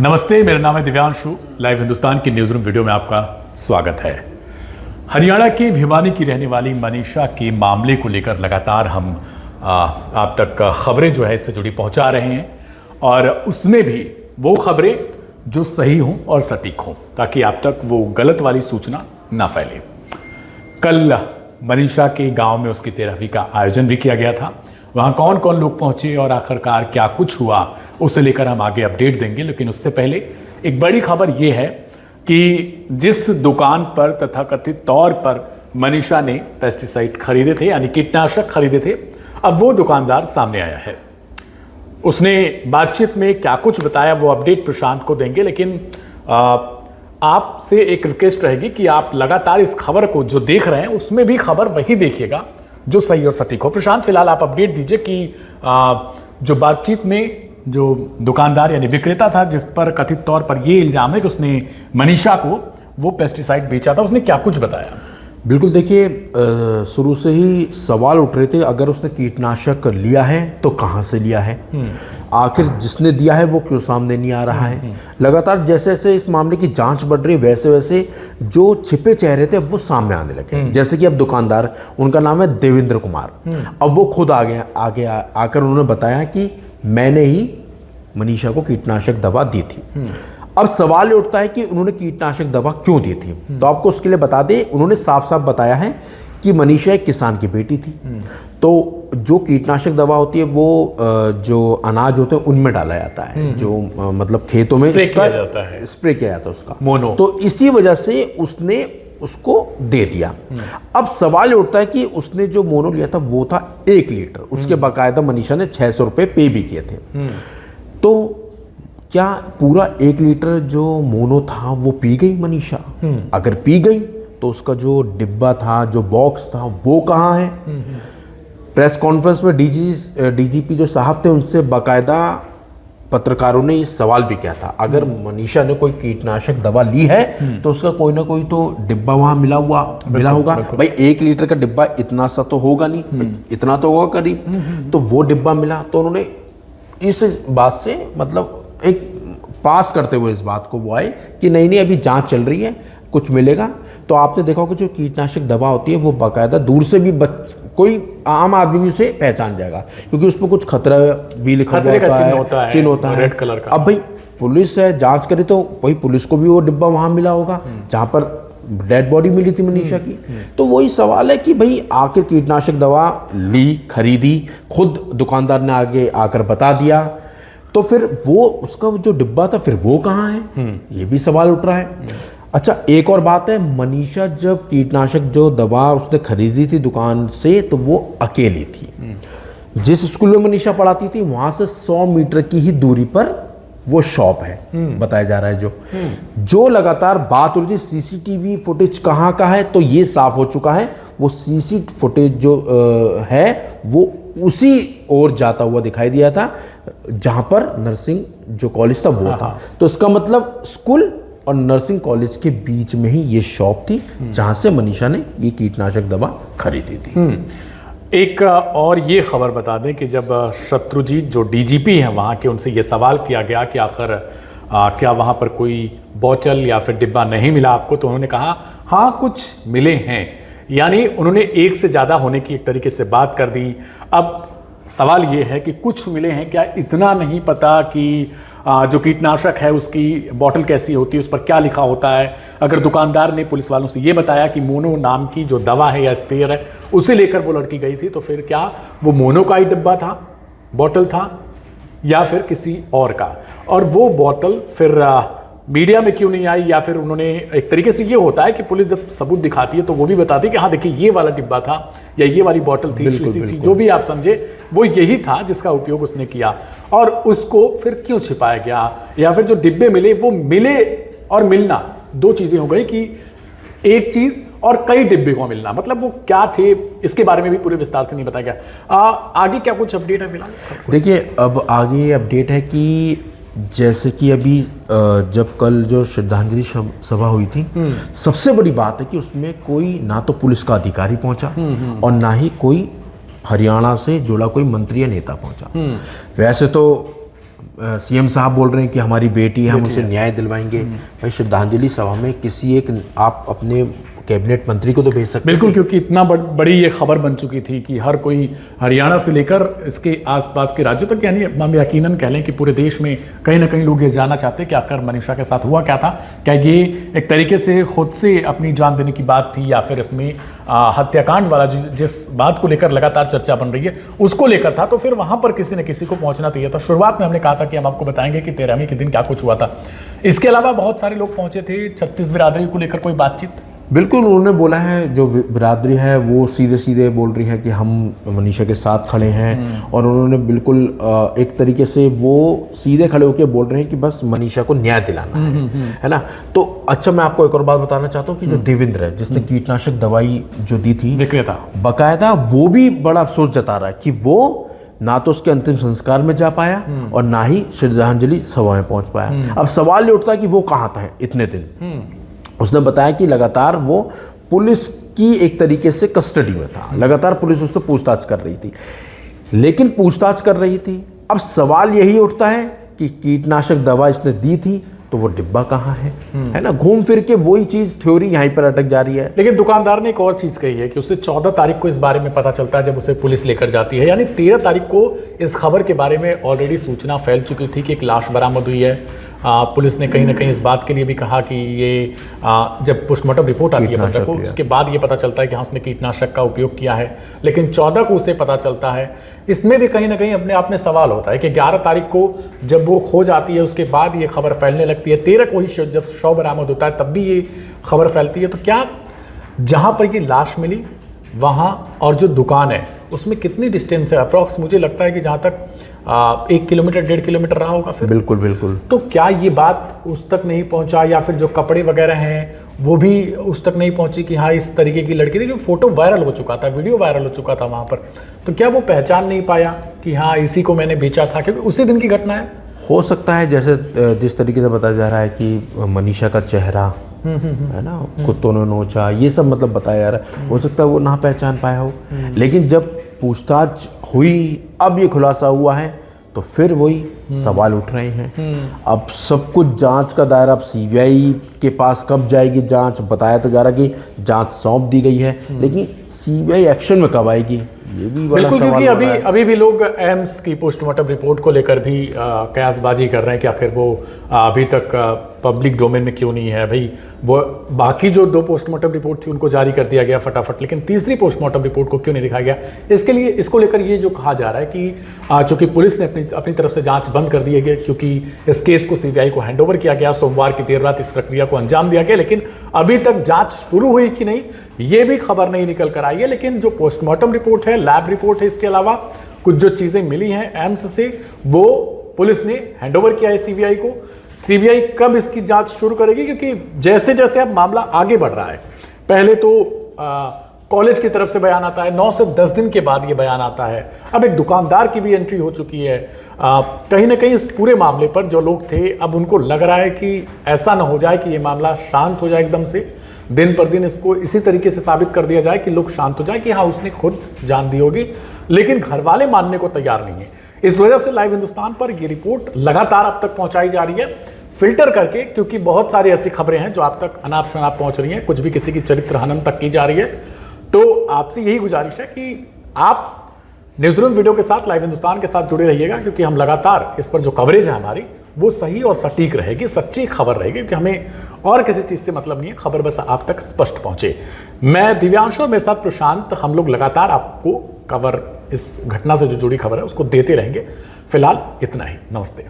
नमस्ते, मेरा नाम है दिव्यांशु। लाइव हिंदुस्तान की न्यूज़ रूम वीडियो में आपका स्वागत है। हरियाणा के भिवानी की रहने वाली मनीषा के मामले को लेकर लगातार हम आप तक खबरें जो है इससे जुड़ी पहुंचा रहे हैं, और उसमें भी वो खबरें जो सही हों और सटीक हों, ताकि आप तक वो गलत वाली सूचना ना फैले। कल मनीषा के गांव में उसकी 13वीं का आयोजन भी किया गया था। वहाँ कौन कौन लोग पहुँचे और आखिरकार क्या कुछ हुआ, उसे लेकर हम आगे अपडेट देंगे। लेकिन उससे पहले एक बड़ी खबर ये है कि जिस दुकान पर तथाकथित तौर पर मनीषा ने पेस्टिसाइड खरीदे थे, यानी कीटनाशक खरीदे थे, अब वो दुकानदार सामने आया है। उसने बातचीत में क्या कुछ बताया वो अपडेट प्रशांत को देंगे। लेकिन आपसे एक रिक्वेस्ट रहेगी कि आप लगातार इस खबर को जो देख रहे हैं उसमें भी खबर वही देखिएगा जो सही और सटीक हो। प्रशांत, फिलहाल आप अपडेट दीजिए कि जो बातचीत में जो दुकानदार यानी विक्रेता था, जिस पर कथित तौर पर ये इल्जाम है कि उसने मनीषा को वो पेस्टिसाइड बेचा था, उसने क्या कुछ बताया? बिल्कुल, देखिए शुरू से ही सवाल उठ रहे थे, अगर उसने कीटनाशक लिया है तो कहाँ से लिया है, आखिर जिसने दिया है वो क्यों सामने नहीं आ रहा है। लगातार जैसे जैसे इस मामले की जांच बढ़ रही है, वैसे वैसे जो छिपे चेहरे थे वो सामने आने लगे। जैसे कि अब दुकानदार, उनका नाम है देवेंद्र कुमार, अब वो खुद आगे आकर उन्होंने बताया कि मैंने ही मनीषा को कीटनाशक दवा दी थी। अब सवाल ये उठता है कि उन्होंने कीटनाशक दवा क्यों दी थी। तो आपको उसके लिए बता दें, उन्होंने साफ साफ बताया है कि मनीषा एक किसान की बेटी थी। तो जो कीटनाशक दवा होती है वो जो अनाज होते हैं उनमें डाला जाता है, जो मतलब खेतों में स्प्रे किया जाता है उसका मोनो। तो इसी वजह से उसने उसको दे दिया। अब सवाल ये उठता है कि उसने जो मोनो लिया था वो था 1 लीटर, उसके बाकायदा मनीषा ने 600 रुपये पे भी किए थे। तो क्या पूरा 1 लीटर जो मोनो था वो पी गई मनीषा? अगर पी गई तो उसका जो डिब्बा था, जो बॉक्स था, वो कहाँ है? प्रेस कॉन्फ्रेंस में डीजीपी जो साहब थे उनसे बाकायदा पत्रकारों ने ये सवाल भी किया था, अगर मनीषा ने कोई कीटनाशक दवा ली है तो उसका कोई ना कोई तो डिब्बा वहाँ मिला होगा। भाई 1 लीटर का डिब्बा इतना सा तो होगा नहीं, इतना तो होगा करीब, तो वो डिब्बा मिला। तो उन्होंने इस बात से मतलब एक पास करते हुए इस बात को वो आए कि नहीं अभी जांच चल रही है, कुछ मिलेगा। तो आपने देखा होगा जो कीटनाशक दवा होती है वो बाकायदा दूर से भी कोई आम आदमी उसे पहचान जाएगा, क्योंकि उस पर कुछ खतरा भी लिखा होता है, चिन्ह होता है रेड कलर का। अब भाई पुलिस है, जांच करे तो भाई पुलिस को भी वो डिब्बा वहां मिला होगा जहां पर डेड बॉडी मिली थी मनीषा की। तो वही सवाल है कि भाई आखिर कीटनाशक दवा ली, खरीदी, खुद दुकानदार ने आगे आकर बता दिया, तो फिर वो उसका जो डिब्बा था फिर वो कहाँ है, ये भी सवाल उठ रहा है। अच्छा, एक और बात है, मनीषा जब कीटनाशक जो दवा उसने खरीदी थी दुकान से तो वो अकेली थी। जिस स्कूल में मनीषा पढ़ाती थी वहां से 100 मीटर की ही दूरी पर वो शॉप है, बताया जा रहा है। जो लगातार बात हो रही थी सीसीटीवी फुटेज कहाँ का है, तो ये साफ हो चुका है, वो सीसी फुटेज जो है वो उसी ओर जाता हुआ दिखाई दिया था जहां पर नर्सिंग जो कॉलेज था वो था। तो इसका मतलब स्कूल और नर्सिंग कॉलेज के बीच में ही ये शॉप थी जहां से मनीषा ने ये कीटनाशक दवा खरीदी थी। एक और ये खबर बता दें कि जब शत्रुजीत जो डीजीपी हैं वहाँ के, उनसे ये सवाल किया गया कि आखिर क्या वहाँ पर कोई बोतल या फिर डिब्बा नहीं मिला आपको, तो उन्होंने कहा हाँ कुछ मिले हैं, यानी उन्होंने एक से ज़्यादा होने की एक तरीके से बात कर दी। अब सवाल ये है कि कुछ मिले हैं, क्या इतना नहीं पता कि जो कीटनाशक है उसकी बोतल कैसी होती है, उस पर क्या लिखा होता है? अगर दुकानदार ने पुलिस वालों से ये बताया कि मोनो नाम की जो दवा है या स्प्रे है उसे लेकर वो लड़की गई थी, तो फिर क्या वो मोनो का ही डिब्बा था, बोतल था, या फिर किसी और का? और वो बोतल फिर मीडिया में क्यों नहीं आई? या फिर उन्होंने, एक तरीके से ये होता है कि पुलिस जब सबूत दिखाती है तो वो भी बताती है कि हाँ देखिए ये वाला डिब्बा था या ये वाली बोतल थी, शीशी थी, जो भी आप समझे वो यही था जिसका उपयोग उसने किया, और उसको फिर क्यों छिपाया गया? या फिर जो डिब्बे मिले वो मिले और मिलना दो चीजें हो गई, कि एक चीज और कई डिब्बे को मिलना, मतलब वो क्या थे इसके बारे में भी पूरे विस्तार से नहीं बताया गया। आगे क्या कुछ अपडेट है फिलहाल? देखिए, अब आगे अपडेट है कि जैसे कि अभी जब कल जो श्रद्धांजलि सभा हुई थी, सबसे बड़ी बात है कि उसमें कोई ना तो पुलिस का अधिकारी पहुंचा और ना ही कोई हरियाणा से जुड़ा कोई मंत्री या नेता पहुंचा। वैसे तो सीएम साहब बोल रहे हैं कि हमारी बेटी है, हम उसे न्याय दिलवाएंगे। भाई श्रद्धांजलि सभा में किसी एक आप अपने कैबिनेट मंत्री को तो भेज सकते हैं। बिल्कुल, क्योंकि इतना बड़ी ये खबर बन चुकी थी कि हर कोई हरियाणा से लेकर इसके आसपास के राज्यों तक, यानी हम यकीनन कह लें कि पूरे देश में कहीं ना कहीं लोग ये जानना चाहते हैं कि आखिर मनीषा के साथ हुआ क्या था। क्या ये एक तरीके से खुद से अपनी जान देने की बात थी, या फिर इसमें हत्याकांड वाला जिस बात को लेकर लगातार चर्चा बन रही है उसको लेकर था। तो फिर वहां पर किसी न किसी को पहुंचना चाहिए था। शुरुआत में हमने कहा था कि हम आपको बताएंगे कि 13वीं के दिन क्या कुछ हुआ था। इसके अलावा बहुत सारे लोग पहुंचे थे। 36 बिरादरी को लेकर कोई बातचीत? बिल्कुल, उन्होंने बोला है, जो बिरादरी है वो सीधे सीधे बोल रही है कि हम मनीषा के साथ खड़े हैं। और उन्होंने बिल्कुल एक तरीके से वो सीधे खड़े होकर बोल रहे हैं कि बस मनीषा को न्याय दिलाना है ना। तो अच्छा, मैं आपको एक और बात बताना चाहता हूँ कि जो देवेंद्र है, जिसने कीटनाशक दवाई जो दी थी विक्रेता, बाकायदा वो भी बड़ा अफसोस जता रहा है कि वो ना तो उसके अंतिम संस्कार में जा पाया और ना ही श्रद्धांजलि सभा में पहुंच पाया। अब सवाल ये उठता है कि वो कहाँ था इतने दिन। उसने बताया कि लगातार वो पुलिस की एक तरीके से कस्टडी में था, लगातार पुलिस उससे पूछताछ कर रही थी। लेकिन पूछताछ कर रही थी, अब सवाल यही उठता है कि कीटनाशक दवा इसने दी थी तो वो डिब्बा कहाँ है ना। घूम फिर के वही चीज, थ्योरी यहीं पर अटक जा रही है। लेकिन दुकानदार ने एक और चीज कही है कि उसे 14 तारीख को इस बारे में पता चलता है जब उसे पुलिस लेकर जाती है। यानी 13 तारीख को इस खबर के बारे में ऑलरेडी सूचना फैल चुकी थी कि एक लाश बरामद हुई है। पुलिस ने कहीं ना कहीं इस बात के लिए भी कहा कि ये जब पोस्टमार्टम रिपोर्ट आती है 15 को, उसके बाद ये पता चलता है कि हाँ उसने कीटनाशक का उपयोग किया है। लेकिन 14 को उसे पता चलता है। इसमें भी कहीं ना कहीं अपने आप में सवाल होता है कि 11 तारीख को जब वो खो जाती है उसके बाद ये खबर फैलने लगती है। 13 को ही जब शव बरामद होता है तब भी ये खबर फैलती है। तो क्या जहाँ पर ये लाश मिली वहाँ और जो दुकान है उसमें कितनी डिस्टेंस है अप्रॉक्स? मुझे लगता है कि जहाँ तक 1 किलोमीटर 1.5 किलोमीटर रहा होगा फिर। बिल्कुल बिल्कुल। तो क्या ये बात उस तक नहीं पहुंचा, या फिर जो कपड़े वगैरह हैं वो भी उस तक नहीं पहुंची कि हाँ इस तरीके की लड़की थी? क्योंकि फोटो वायरल हो चुका था, वीडियो वायरल हो चुका था वहां पर। तो क्या वो पहचान नहीं पाया कि हाँ इसी को मैंने बेचा था? क्योंकि उसी दिन की घटना है। हो सकता है जैसे जिस तरीके से बताया जा रहा है कि मनीषा का चेहरा है ना, कुत्तों ने नोचा, ये सब मतलब बताया जा रहा है। हो सकता है वो ना पहचान पाया हो। लेकिन जब पूछताछ हुई, अब ये खुलासा हुआ है, तो फिर वही सवाल उठ रहे हैं। अब सब कुछ जांच का दायरा, अब सीबीआई के पास कब जाएगी जांच? बताया तो जा रहा कि जांच सौंप दी गई है, लेकिन सीबीआई एक्शन में कब आएगी ये भी बड़ा सवाल। क्योंकि अभी भी लोग एम्स की पोस्टमार्टम रिपोर्ट को लेकर भी कयासबाजी कर रहे हैं कि आखिर वो अभी तक पब्लिक डोमेन में क्यों नहीं है। भाई वो बाकी जो 2 पोस्टमार्टम रिपोर्ट थी उनको जारी कर दिया गया फटाफट, लेकिन तीसरी पोस्टमार्टम रिपोर्ट को क्यों नहीं दिखाया गया? इसके लिए इसको लेकर ये जो कहा जा रहा है कि चूंकि पुलिस ने अपनी तरफ से जांच बंद कर दी है, क्योंकि इस केस को सीबीआई को हैंडओवर किया गया, सोमवार की देर रात इस प्रक्रिया को अंजाम दिया गया, लेकिन अभी तक जांच शुरू हुई कि नहीं ये भी खबर नहीं निकल कर आई है। लेकिन जो पोस्टमार्टम रिपोर्ट है, लैब रिपोर्ट है, इसके अलावा कुछ जो चीजें मिली हैं एम्स से वो पुलिस ने हैंडओवर किया है सीबीआई को। सीबीआई कब इसकी जांच शुरू करेगी? क्योंकि जैसे जैसे अब मामला आगे बढ़ रहा है, पहले तो कॉलेज की तरफ से बयान आता है, 9 से 10 दिन के बाद ये बयान आता है। अब एक दुकानदार की भी एंट्री हो चुकी है। कहीं ना कहीं इस पूरे मामले पर जो लोग थे, अब उनको लग रहा है कि ऐसा ना हो जाए कि ये मामला शांत हो जाए एकदम से, दिन पर दिन इसको इसी तरीके से साबित कर दिया जाए कि लोग शांत हो जाए कि हाँ उसने खुद जान दी होगी। लेकिन घर वाले मानने को तैयार नहीं है। इस वजह से लाइव हिंदुस्तान पर ये रिपोर्ट लगातार अब तक पहुंचाई जा रही है फिल्टर करके, क्योंकि बहुत सारी ऐसी खबरें हैं जो आप तक अनाप शनाप पहुंच रही हैं, कुछ भी किसी की चरित्र हनन तक की जा रही है। तो आपसे यही गुजारिश है कि आप न्यूज़रूम वीडियो के साथ, लाइव हिंदुस्तान के साथ जुड़े रहिएगा, क्योंकि हम लगातार इस पर जो कवरेज है हमारी वो सही और सटीक रहेगी, सच्ची खबर रहेगी, क्योंकि हमें और किसी चीज़ से मतलब नहीं है, खबर बस आप तक स्पष्ट पहुंचे। मैं दिव्यांश और मेरे साथ प्रशांत, हम लोग लगातार आपको कवर, इस घटना से जो जुड़ी खबर है उसको देते रहेंगे। फिलहाल इतना ही, नमस्ते।